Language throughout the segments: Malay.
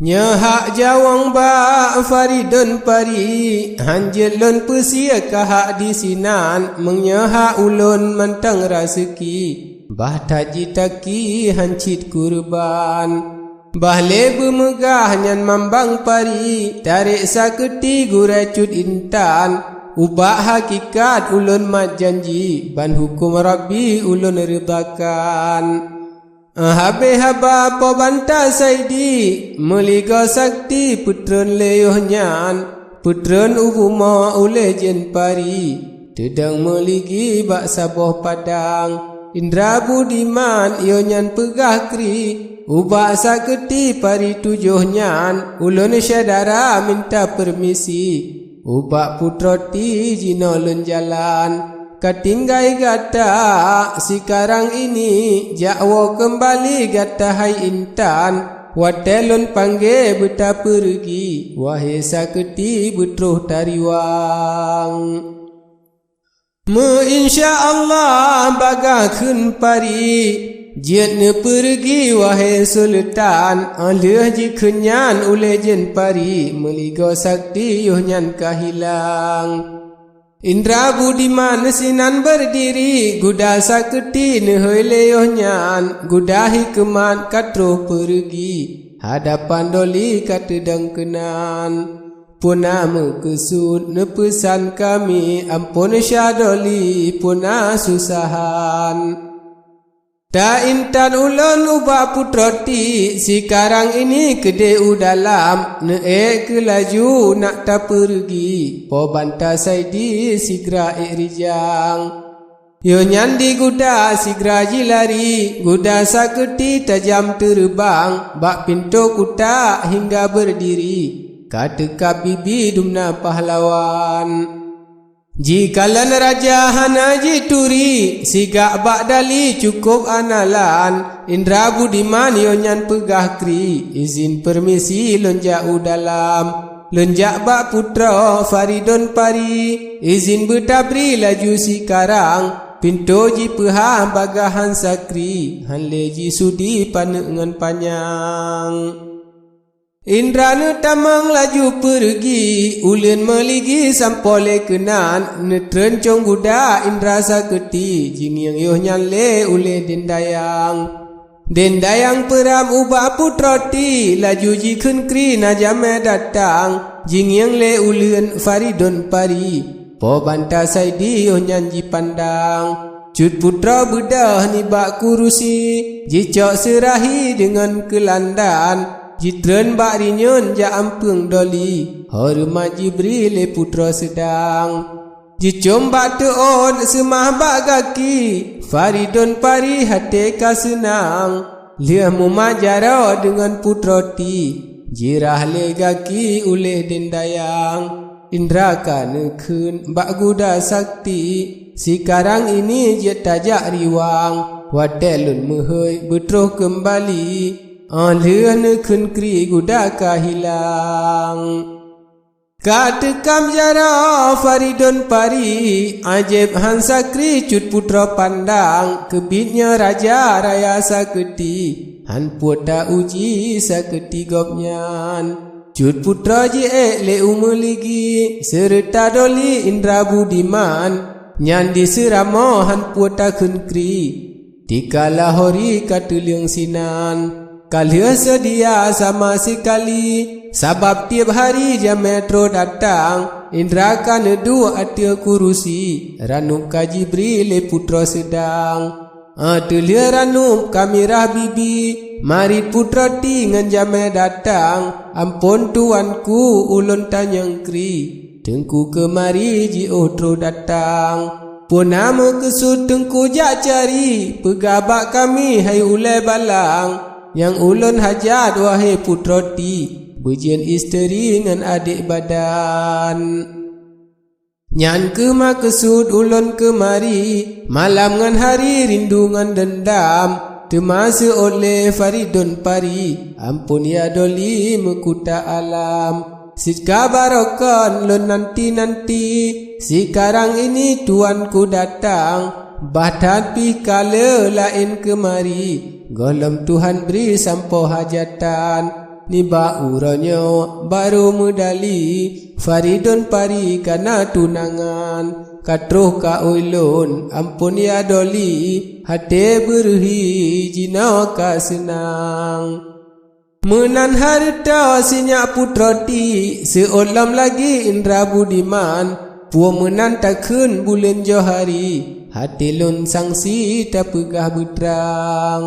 Nyahak jawang ba faridun pari hanjelun pesia kahak di sinan mengyahak ulun mantang raseki bah taji taki hancit kurban bah lebu megah nyan mambang pari tarik saketi guracut intan ubah hakikat ulun mat janji ban hukum Rabbi ulun ridakan. Habe haba po banta saidi meliga sakti putran leyuh nyan putran ubuma ule jen pari tedang meligi bak saboh padang indra budiman iyo nyan pegah kri ubak saketi pari tujuh nyan ulun syadara minta permisi ubak putroti jino lun jalan katinggai gata sekarang ini jakwo kembali gata hai intan watelun pangge beta pergi wahai saketi betruh tariwang me insyaallah bagakeun pari jet ne pergi wahai sultan aleh ji kenyan ule jen pari meligo sakti yuh nyan kahilang Indra budiman sinan berdiri guda saketi nehoi leyoh nyan guda hikmat katro pergi hadapan doli katedang kenan punama kesud nepesan kami ampun syadoli puna susahan ta intan ulun ubah putroti sekarang ini kede udalam ne kelaju nak ta pergi po banta saidi sigra rijang yo nyandi guda sigra jilari guda saketi tajam terbang bak pintu kuta hingga berdiri kata bibi dumna pahlawan jikalan raja hanaji turi sigak bak dali cukup analan indra budiman yo nyan pegah kri izin permisi lonjak udalam lonjak bak putra faridun pari izin bertabri laju sekarang pintu ji pehah bagahan sakri han leji sudi panengan panjang Indra ne tamang laju pergi ulun meligi sampole kenan ne trencong guda indra saketi jingyang yoh nyanle ule dendayang peram ubah putroti laju ji khun kri najame datang jingyang le ulun faridun pari po banta saidi yoh nyan ji pandang cut putra bedah ni bak kurusi ji cok serahi dengan kelandan Jitren bak rinyon ja ampung doli hormat Jibril putra sedang jicom bak teon semah bak gaki faridun pari hati ka senang liah mumajaro dengan putroti jirah le gaki uleh dendayang indra kan khun bak guda sakti sekarang ini je tajak riwang wadelun mehoi betruh kembali Alih khun kri guda kahilang Katekam jara faridun pari Ajib han sakri cut putra pandang Kebitnya raja raya saketi Han puta uji saketi gopnyan Cut putra je le umeligi Serta doli indra budiman Nyan diseramo han puta khun kri Tika lahori katuliang sinan Kalia sedia sama sekali Sabab tiap hari jam metro datang Indra kan dua atia kurusi Ranum ka Jibril putra sedang Telia ranum kamirah bibi Mari putra ti ngan jam datang Ampun tuanku ulun tanyang kri Tengku kemari ji otro datang Punama kesud tengku jak cari Pegabak kami hai ulai balang Yang ulun hajat wahai putroti Bejian isteri dengan adik badan Nyan kema kesud ulun kemari Malam ngan hari rindu ngan dendam Temasa oleh faridun pari Ampun ya doli mekuta alam Sitka barokan lun nanti-nanti Sekarang ini tuanku datang Bahkan pi kala lain kemari Golem Tuhan beri sampo hajatan Niba uronyo baru medali Faridun pari kana tunangan Katruh ka ulun ampun ya doli Hati berhi jina ka senang Menan harta sinyak putra ti Seolam lagi Indra Budiman Puo menan takun bulan johari Hati lun sangsi tak pegah berterang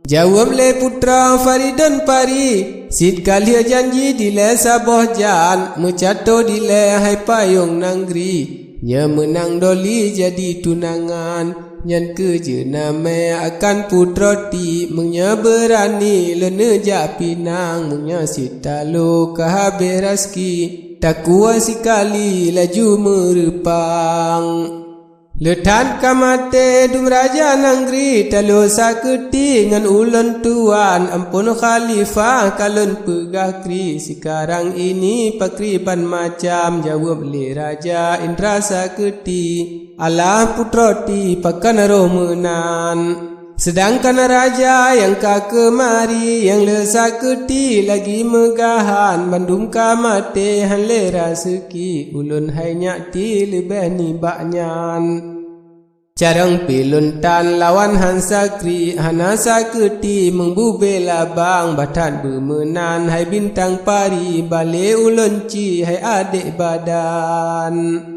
Jawab le putra Faridun pari Sid kalia janji dile sabah jan Mecato dile hai payung nanggri Nya menang doli jadi tunangan Nyan kerja nama akan putra ti Mengnya berani lene jak pinang Mengnya sitalu kahabis raski Tak kuat sekali laju merepang Letan kamate dum raja nanggri Talo saketi ngan ulun tuan Ampun khalifah kalun pegah kri Sekarang ini pakriban macam Jawab le raja Indra saketi Allah putra ti pakan romenan Sedangkan raja yang ka kemari Yang le saketi lagi megahan Bandum kamate han le raseki Ulun hai nyak ti lebih ni baknyan Carang pilun tan lawan han sakri Hana saketi mengbube labang Batan bermenan hai bintang pari Bale ulun ci hai adik badan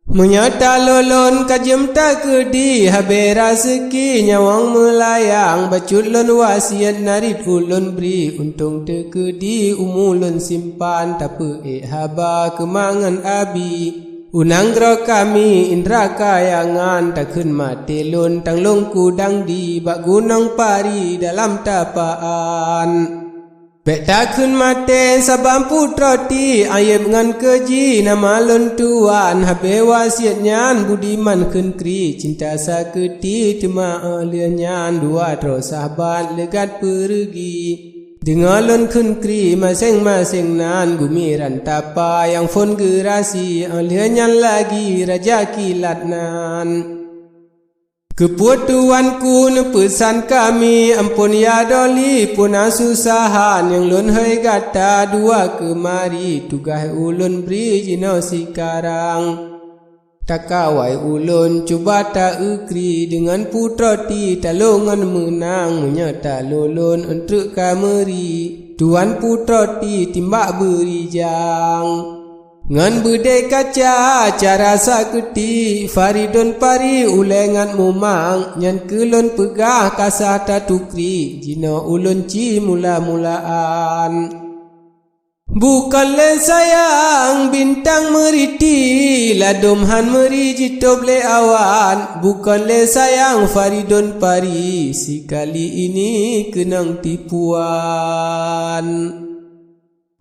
Menyata lolon kajem tak kedi Habe raseki nyawang melayang Bacut lon wasiat narit ulun beri Untung tekedi umulun simpan Tapi haba kemangan abi Unang gro kami indra kayangan Takun mati lon tang long kudang di Bak gunung pari dalam tapaan Bek takun mate sabam putra ti Ayeb ngan keji nama lon tuan Habe wasiat nyan budiman kun kri Cinta saketi tema alia nyan Dua terus sahabat legat pergi Dengar lon kun kri masing-masing nan Gumiran tapa yang fon gerasi Alia nyan lagi raja kilat nan Keputuanku nepesan kami Ampun ya doli pun asusahan Yang lun hai gata dua kemari Tugas ulun beri jino sekarang Tak kawai ulun cuba tak ukri Dengan putra ti talongan menang Menyata lulun untuk kameri Tuan putra ti timbak berijang Ngan budai kaca cara saketi Faridun pari ulengan mumang Nyan kelon pegah kasah tatukri Jino ulun ci mula-mulaan Bukan le sayang bintang meriti Ladum han meri jitob le awan Bukan le sayang Faridun pari Sekali ini kenang tipuan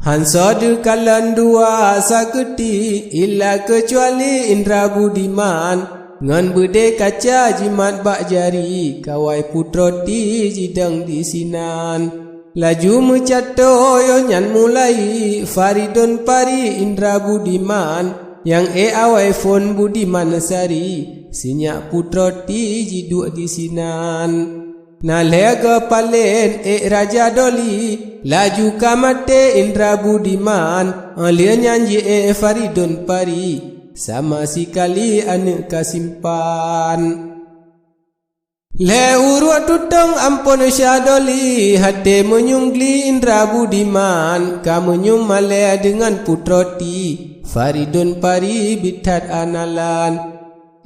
Hansa dekalan dua saketi Illa kecuali Indra Budiman Ngan bede kaca jimat bak jari Kawai putra ti jidang di sinan Laju mecato yo nyan mulai Faridun pari Indra Budiman Yang awai fon Budiman sari Sinyak putra ti jiduk di sinan Nalega palen raja doli Laju kamate Indra Budiman Alia nyanyi Faridun pari Sama sekali anak kasimpan Le urut tutong ampun syadoli Hati menyunggli Indra Budiman Kamu nyumale dengan putra ti Faridun pari bitat analan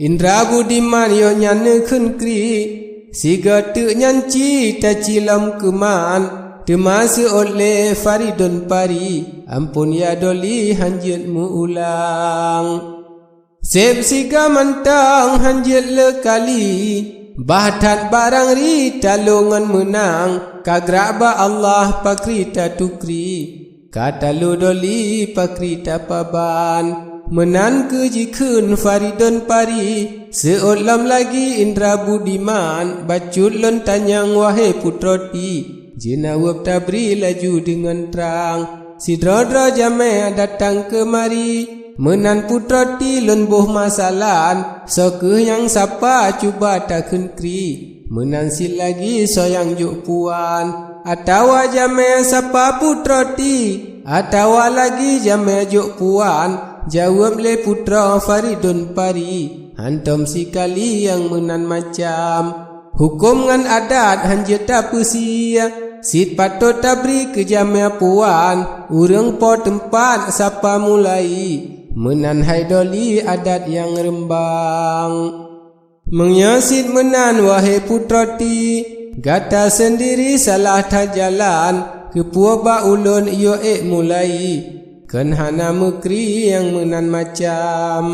Indra Budiman yo nyane kun kri Siga tu nyanci ta cilam keman Temasi oleh Faridun pari Ampun ya doli hanjit mu ulang Sep siga mantang hanjit lekali Bahtat barang ri talongan menang Kagraba Allah pakrita tukri Kata lu doli pakrita paban Menan kejikun Faridun pari Seolam lagi Indra Budiman Bacut lon tanyang wahai putra ti Jenawab tabri laju dengan terang Sidra-dra jamai datang kemari Menan putra ti lon boh masalan Sokeh yang sapa cuba takun kri Menan si lagi soyang juk puan atawa jame sapa putra ti, atawa lagi jame jok puan. Jawab le putra Faridun Pari, hantam sikali yang menan macam. Hukum ngan adat hanja tak pesia, sit patut tabri ke jame puan. Urang po tempat sapa mulai, menan haidoli adat yang rembang. Menyasit menan wahai putra ti, gata sendiri salah ta jalan. Kepua ba ulun iyo mulai, kan hana mekri yang menan macam.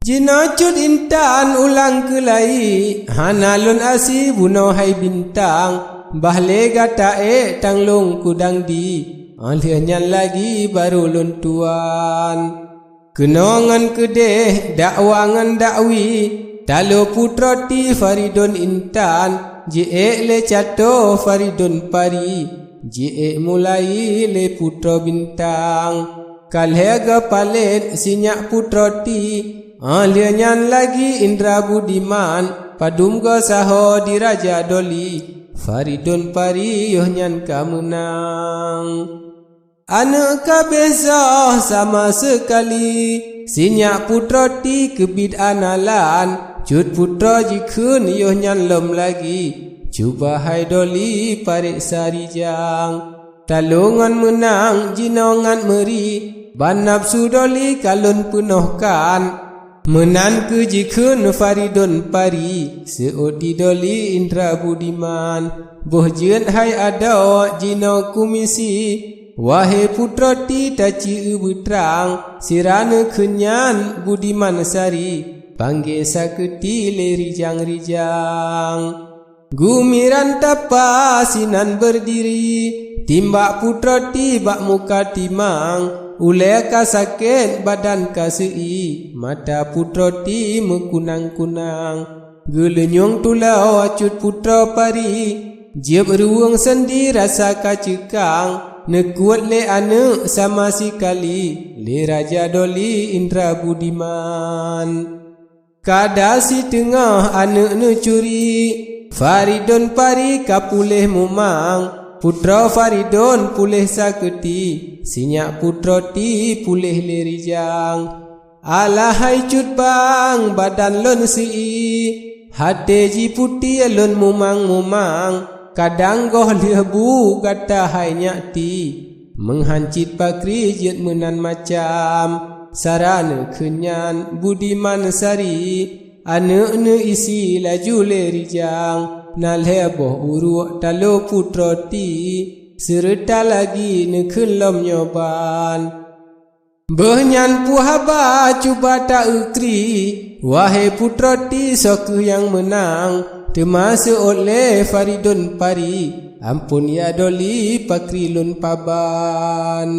Jinacut intan ulang kelai, hana lun asi buno hai bintang. Bahle gata tanglung kudang di, alihnya lagi baru lun tuan. Kenongan kedeh dakwangan dakwi, talo putra ti Faridun Intan. Je le cato Faridun Pari, je mulai le putra bintang. Kalhega palet sinyak putra ti, alianyan lagi Indra Budiman. Padumga saho di Raja Doli, Faridun Pari yohnyan kamunang. Anak kabeza sama sekali, sinyak putra ti kebid analan. Cut putra jikun yohnyan lem lagi, cuba hai Doli parik sarijang. Talungan menang jinongan meri, ban nafsu Doli kalun penuhkan. Menan ke jikun Faridun Pari, seudi Doli Indra Budiman. Boh jen hai ada jino kumisi, wahai putra ti taci betrang. Sirana kenyan Budiman Sari, panggil saketi le rijang-rijang. Gumiran tapa sinan berdiri, timbak putra ti bak muka timang. Ule ka sakit badan ka sei, mata putra ti mekunang-kunang. Gelenyong tulau acut putra Pari, jeb ruang sendi rasa ka cekang. Nekuat le anak sama sikali, le Raja Doli Indra Budiman. Kada si tengah anak ne curi, Faridun Pari kapuleh mumang. Putra Faridun puleh saketi, sinyak putra ti puleh lerijang. Alahai cut bang badan lon si, hati ji putih lon mumang-mumang. Kadang goh lebu kata hai nyati, menghancit pakri jet menan macam. Sarana kenyan Budiman Sari, anak ne isi laju lerijang. Nalheboh uruk talo putra ti, serta lagi ne kelom nyoban. Behnyan puhaba cuba tak ukri, wahai putra ti sok yang menang. Termasuk oleh Faridun Pari, ampun ya Doli pakri lun paban.